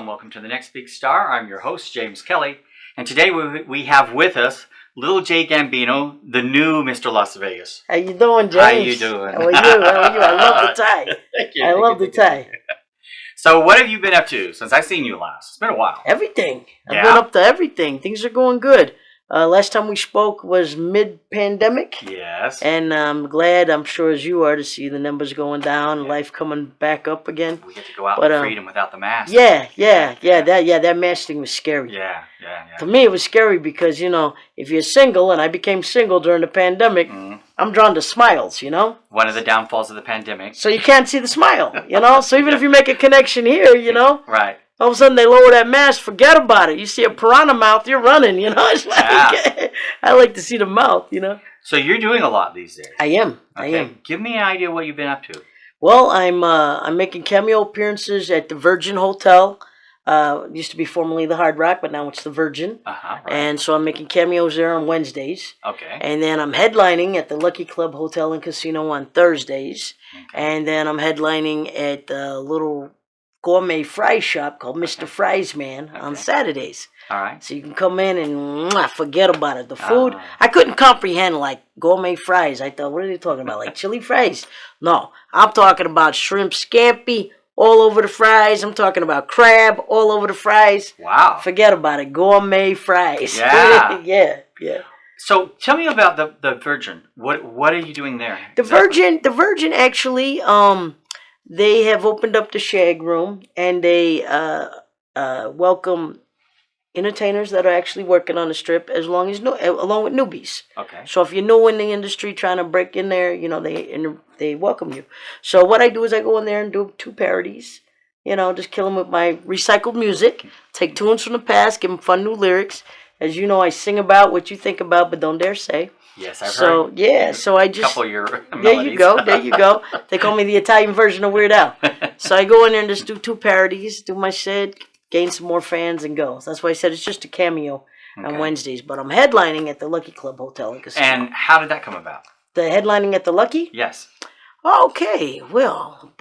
and welcome to The Next Big Star. I'm your host, James Kelly, and today we have with us Little J Gambino, the new Mr. Las Vegas. How you doing, James? How you doing? How are you? I love the tie. Thank you. I love the tie. So what have you been up to since I've seen you last? It's been a while. Everything. I've been up to everything. Things are going good. Last time we spoke was mid-pandemic. Yes. And I'm glad, I'm sure as you are, to see the numbers going down, life coming back up again. We get to go out in freedom without the mask. Yeah. That mask thing was scary. Yeah. To me, it was scary because, if you're single, and I became single during the pandemic, I'm drawn to smiles, One of the downfalls of the pandemic. So you can't see the smile, So even if you make a connection here, Right. all of a sudden they lower that mask, forget about it. You see a piranha mouth, you're running, It's like, I like to see the mouth, So you're doing a lot these days. I am. Give me an idea what you've been up to. Well, I'm making cameo appearances at the Virgin Hotel. It used to be formerly the Hard Rock, but now it's the Virgin. Right. And so I'm making cameos there on Wednesdays. Okay. And then I'm headlining at the Lucky Club Hotel and Casino on Thursdays. Okay. And then I'm headlining at the little gourmet fry shop called Mr. Fries Man on Saturdays. All right. So you can come in and forget about it. The food, I couldn't comprehend like gourmet fries. I thought, what are they talking about? Like chili fries? No, I'm talking about shrimp scampi all over the fries. I'm talking about crab all over the fries. Wow. Forget about it. Gourmet fries. Yeah. Yeah. So tell me about the Virgin. What are you doing there? The Virgin actually, they have opened up the Shag Room, and they welcome entertainers that are actually working on the strip, along with newbies. Okay. So if you're new in the industry trying to break in there, they welcome you. So what I do is I go in there and do 2 parodies. Just kill them with my recycled music. Take tunes from the past, give them fun new lyrics. As you know, I sing about what you think about, but don't dare say. Yes, I've heard. Yeah, so I just... A couple of your melodies. There you go. They call me the Italian version of Weird Al. So I go in there and just do 2 parodies, do my shit, gain some more fans, and go. So that's why I said it's just a cameo on Wednesdays. But I'm headlining at the Lucky Club Hotel and Casino. And how did that come about? The headlining at the Lucky? Yes. Okay, well,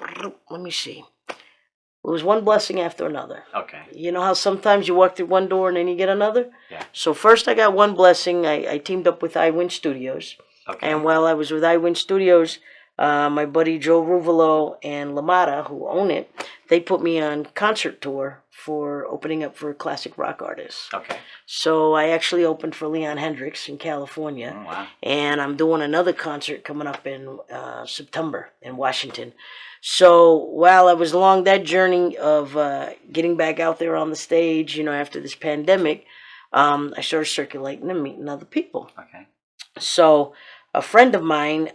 let me see. It was one blessing after another. Okay. You know how sometimes you walk through one door and then you get another? Yeah. So first I got one blessing. I teamed up with iWin Studios. Okay. And while I was with iWin Studios, my buddy Joe Ruvolo and Lamada, who own it, they put me on concert tour for opening up for classic rock artists. Okay. So I actually opened for Leon Hendrix in California. Oh, wow. And I'm doing another concert coming up in September in Washington. So while I was along that journey of getting back out there on the stage, after this pandemic, I started circulating and meeting other people. Okay. So a friend of mine,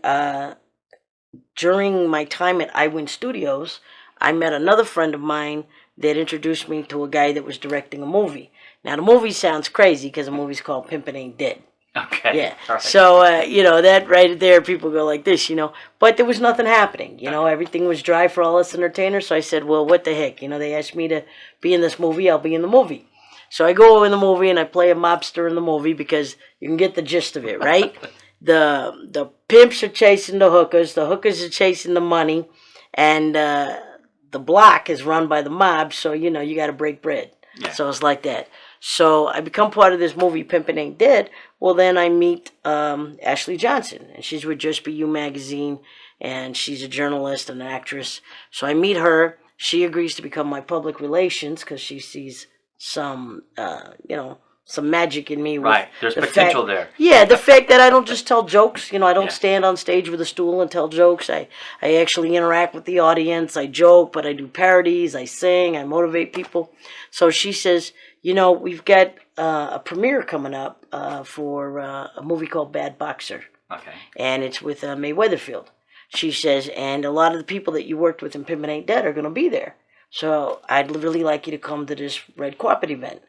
during my time at iWin Studios, I met another friend of mine that introduced me to a guy that was directing a movie. Now, the movie sounds crazy because the movie's called Pimpin' Ain't Dead. Okay. Yeah. Right. So, that right there, people go like this, But there was nothing happening. Everything was dry for all us entertainers. So I said, well, what the heck? They asked me to be in this movie. I'll be in the movie. So I go in the movie and I play a mobster in the movie because you can get the gist of it, right? The pimps are chasing the hookers are chasing the money, and the block is run by the mob, so you got to break bread. Yeah. So it's like that. So I become part of this movie, Pimpin' Ain't Dead. Well, then I meet Ashley Johnson, and she's with Just Be You magazine, and she's a journalist and an actress. So I meet her. She agrees to become my public relations because she sees some, some magic in me. Right, there's potential there. Yeah, the fact that I don't just tell jokes. I don't stand on stage with a stool and tell jokes. I actually interact with the audience. I joke, but I do parodies. I sing. I motivate people. So she says, we've got a premiere coming up for a movie called Bad Boxer. Okay. And it's with May Weatherfield. She says, and a lot of the people that you worked with in Pimpin' Ain't Dead are going to be there. So I'd really like you to come to this red carpet event.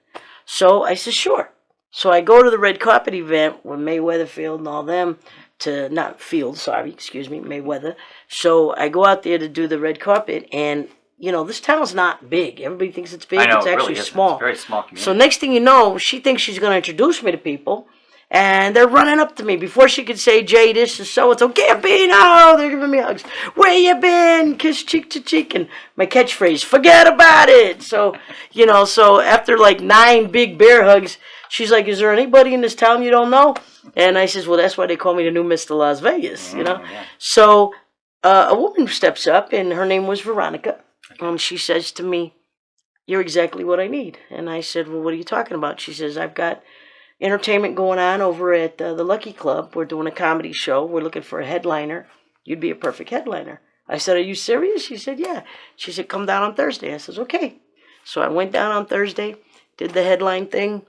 So I said, sure. So I go to the red carpet event with May Weatherfield and all them Mayweather. So I go out there to do the red carpet, and, this town's not big. Everybody thinks it's big. I know, it's actually really small. It's a very small community. So next thing you know, she thinks she's going to introduce me to people, And they're running up to me before she could say, Jay, this is so-and-so. Gambino! They're giving me hugs. Where you been? Kiss cheek to cheek. And my catchphrase, forget about it. So, so after like 9 big bear hugs, she's like, is there anybody in this town you don't know? And I says, well, that's why they call me the new Mr. Las Vegas, Yeah. So a woman steps up, and her name was Veronica. And she says to me, you're exactly what I need. And I said, well, what are you talking about? She says, I've got entertainment going on over at the Lucky Club. We're doing a comedy show. We're looking for a headliner. You'd be a perfect headliner. I said, are you serious? She said, yeah. She said, come down on Thursday. I says, okay. So I went down on Thursday, did the headline thing.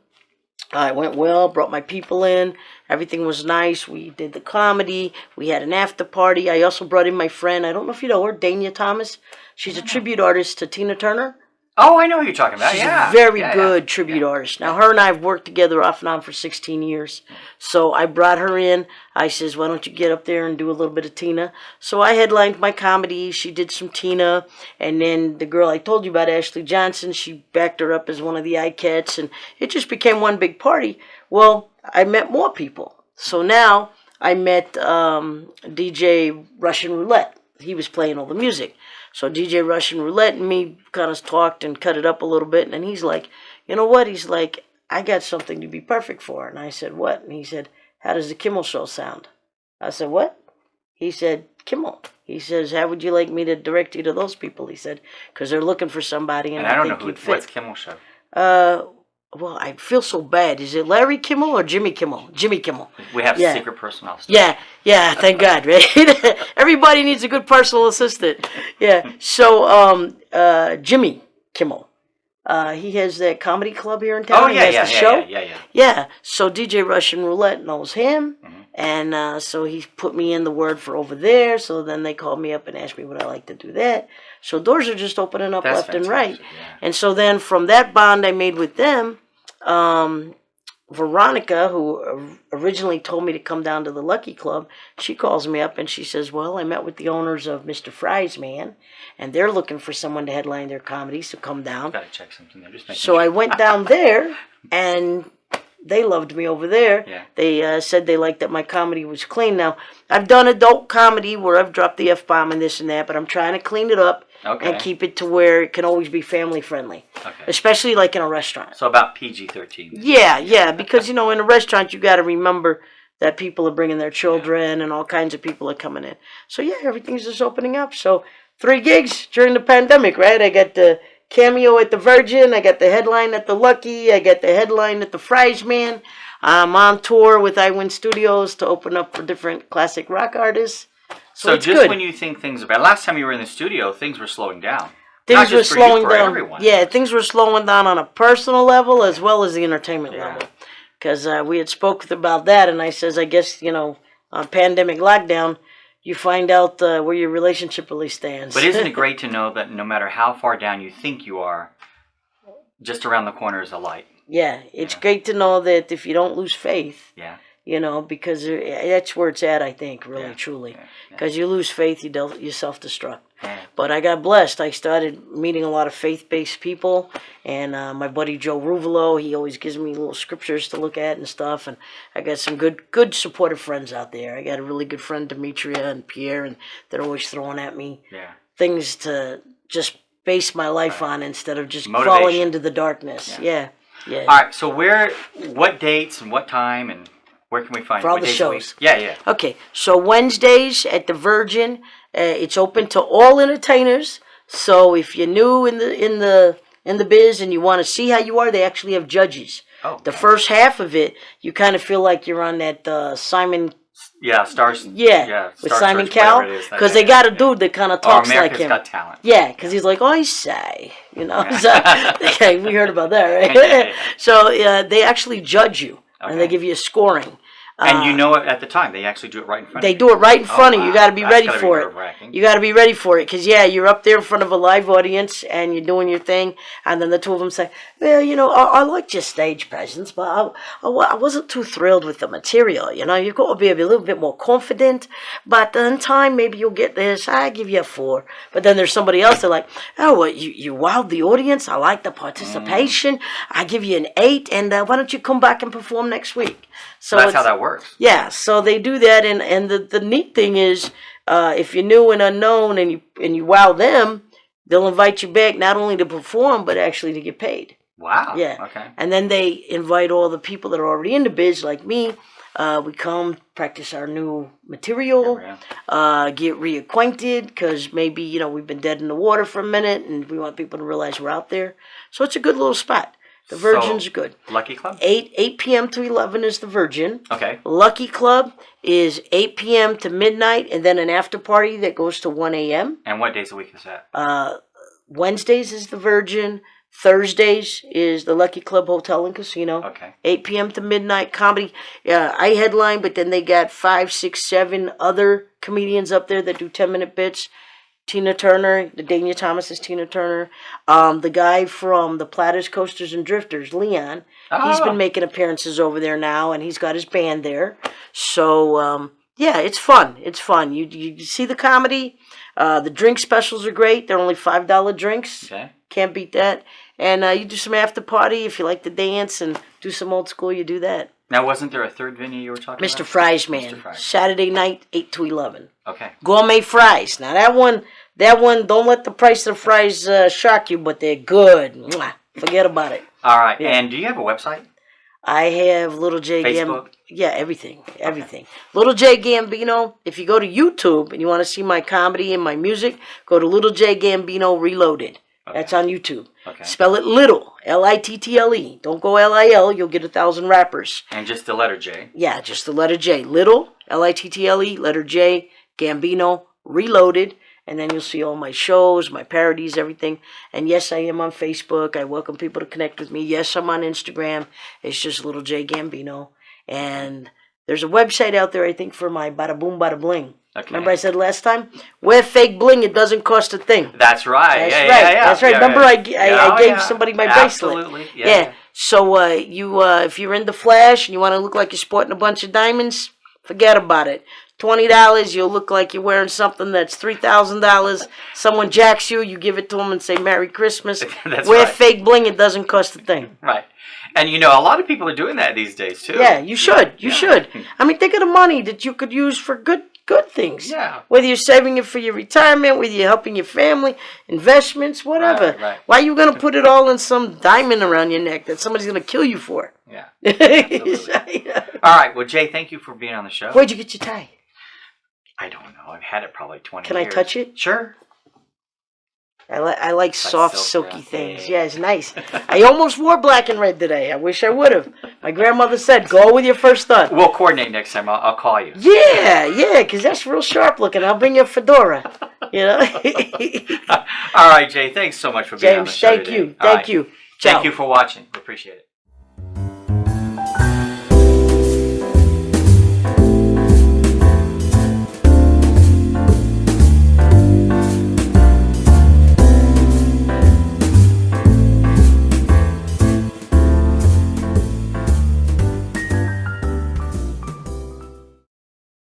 It went well, brought my people in. Everything was nice. We did the comedy. We had an after party. I also brought in my friend. I don't know if you know her, Dania Thomas. She's a tribute artist to Tina Turner. Oh, I know who you're talking about. She's yeah. a very good tribute artist. Now, her and I have worked together off and on for 16 years. So I brought her in. I says, why don't you get up there and do a little bit of Tina? So I headlined my comedy. She did some Tina. And then the girl I told you about, Ashley Johnson, she backed her up as one of the iCats. And it just became one big party. Well, I met more people. So now I met DJ Russian Roulette. He was playing all the music. So DJ Russian Roulette and me kind of talked and cut it up a little bit. And he's like, you know what? He's like, I got something to be perfect for. And I said, what? And he said, how does the Kimmel Show sound? I said, what? He said, Kimmel. He says, how would you like me to direct you to those people? He said, because they're looking for somebody. And I don't think know you'd fit. What's Kimmel Show? Well, I feel so bad. Is it Larry Kimmel or Jimmy Kimmel? Jimmy Kimmel. We have secret personnel. Yeah, thank God, right? Everybody needs a good personal assistant. Yeah, so Jimmy Kimmel. He has that comedy club here in town. He has the show. Yeah, so DJ Russian Roulette knows him. Mm-hmm. And so he put me in the word for over there. So then they called me up and asked me would I like to do that. So doors are just opening up left and right. Yeah. And so then from that bond I made with them, Veronica, who originally told me to come down to the Lucky Club, she calls me up and she says, well, I met with the owners of Mr. Fry's Man, and they're looking for someone to headline their comedy, so come down. Gotta check something there. Just so I went down there, and they loved me over there. Yeah. They said they liked that my comedy was clean. Now, I've done adult comedy where I've dropped the F-bomb and this and that, but I'm trying to clean it up and keep it to where it can always be family friendly, especially like in a restaurant. So about PG-13. Yeah, because, in a restaurant you got to remember that people are bringing their children and all kinds of people are coming in. So, yeah, everything's just opening up. So, 3 gigs during the pandemic, right? I got the cameo at the Virgin. I got the headline at the Lucky. I got the headline at the Fry's Man. I'm on tour with iWin Studios to open up for different classic rock artists. So just good. When you think things are bad, last time you were in the studio, things were slowing down. Things were slowing down. Everyone. Yeah, things were slowing down on a personal level as well as the entertainment level. Because we had spoken about that, and I says, I guess, on pandemic lockdown, you find out where your relationship really stands. But isn't it great to know that no matter how far down you think you are, just around the corner is a light? Yeah, it's great to know that if you don't lose faith, because that's where it's at, I think, really, truly. Because you lose faith, you self-destruct. Yeah. But I got blessed. I started meeting a lot of faith-based people, and my buddy Joe Ruvolo, he always gives me little scriptures to look at and stuff, and I got some good supportive friends out there. I got a really good friend, Demetria and Pierre, and they're always throwing at me things to just base my life on instead of just falling into the darkness. Yeah. All right, so what dates and what time and where can we find for all the shows? Yeah. Okay, so Wednesdays at the Virgin, it's open to all entertainers. So if you're new in the biz and you want to see how you are, they actually have judges. Oh, the first half of it, you kind of feel like you're on that Simon. Yeah, Stars. Yeah, with Simon Cowell, because they got a dude that kind of talks like him. Got Talent. Yeah, because he's like, I say, So, we heard about that, right? So they actually judge you, and they give you a scoring. And at the time, they actually do it right in front of you. They do it right in front of you. You got to be ready for it. You got to be ready for it. Because, you're up there in front of a live audience and you're doing your thing. And then the two of them say, well, I liked your stage presence, but I wasn't too thrilled with the material. You've got to be a little bit more confident. But in time, maybe you'll get this. I give you a 4. But then there's somebody else. They're like, you wowed the audience. I like the participation. I give you an 8. And why don't you come back and perform next week? So that's how that works. Yeah, so they do that, and the neat thing is, if you're new and unknown, and you wow them, they'll invite you back not only to perform but actually to get paid. Wow. Yeah. Okay. And then they invite all the people that are already in the biz, like me. We come practice our new material, get reacquainted, because maybe we've been dead in the water for a minute, and we want people to realize we're out there. So it's a good little spot. The Virgin's good. Lucky Club? 8 p.m. to 11 is the Virgin. Okay. Lucky Club is 8 p.m. to midnight, and then an after party that goes to 1 a.m. And what days a week is that? Wednesdays is the Virgin. Thursdays is the Lucky Club Hotel and Casino. Okay. 8 p.m. to midnight comedy. I headline, but then they got 5, 6, 7 other comedians up there that do 10-minute bits. Tina Turner, the Dania Thomas is Tina Turner. The guy from the Platters, Coasters, and Drifters, Leon, he's been making appearances over there now, and he's got his band there. So, yeah, it's fun. It's fun. You see the comedy. The drink specials are great. They're only $5 drinks. Okay. Can't beat that. And you do some after party if you like to dance and do some old school. You do that. Now, wasn't there a third venue you were talking about? Mr. Fry's, man. Mr. Fry's. Saturday night, 8 to 11. Okay. Gourmet fries. Now that one, don't let the price of the fries shock you, but they're good. Mwah. Forget about it. All right. Yeah. And do you have a website? I have Little J Facebook? Yeah, everything. Okay. Little J Gambino. If you go to YouTube and you want to see my comedy and my music, go to Little J Gambino Reloaded. Okay. That's on YouTube. Okay. Spell it Little, Little. Don't go Lil. You'll get 1,000 rappers. And just the letter J. Yeah, just the letter J. Little, Little, letter J, Gambino, Reloaded. And then you'll see all my shows, my parodies, everything. And yes, I am on Facebook. I welcome people to connect with me. Yes, I'm on Instagram. It's just Little J Gambino. And there's a website out there, I think, for my Bada Boom Bada Bling. Okay. Remember I said last time? Wear fake bling, it doesn't cost a thing. That's right. That's right. That's right. Remember I gave somebody my bracelet. Absolutely. Yeah. So if you're into Flash and you want to look like you're sporting a bunch of diamonds, forget about it. $20, you'll look like you're wearing something that's $3,000. Someone jacks you, you give it to them and say Merry Christmas. Wear fake bling, it doesn't cost a thing. Right. And a lot of people are doing that these days too. Yeah, you should. You should. I mean, think of the money that you could use for good things. Yeah. Whether you're saving it for your retirement, whether you're helping your family, investments, whatever. Right. Why are you going to put it all in some diamond around your neck that somebody's going to kill you for? Yeah. Absolutely. All right. Well, Jay, thank you for being on the show. Where'd you get your tie? I don't know. I've had it probably 20 years. Can I touch it? Sure. I like soft, silky things. Yeah, it's nice. I almost wore black and red today. I wish I would have. My grandmother said, go with your first thought. We'll coordinate next time. I'll call you. Yeah, because that's real sharp looking. I'll bring you a fedora. All right, Jay. Thanks so much for being on the show James, thank you. Thank you. Ciao. Thank you for watching. We appreciate it.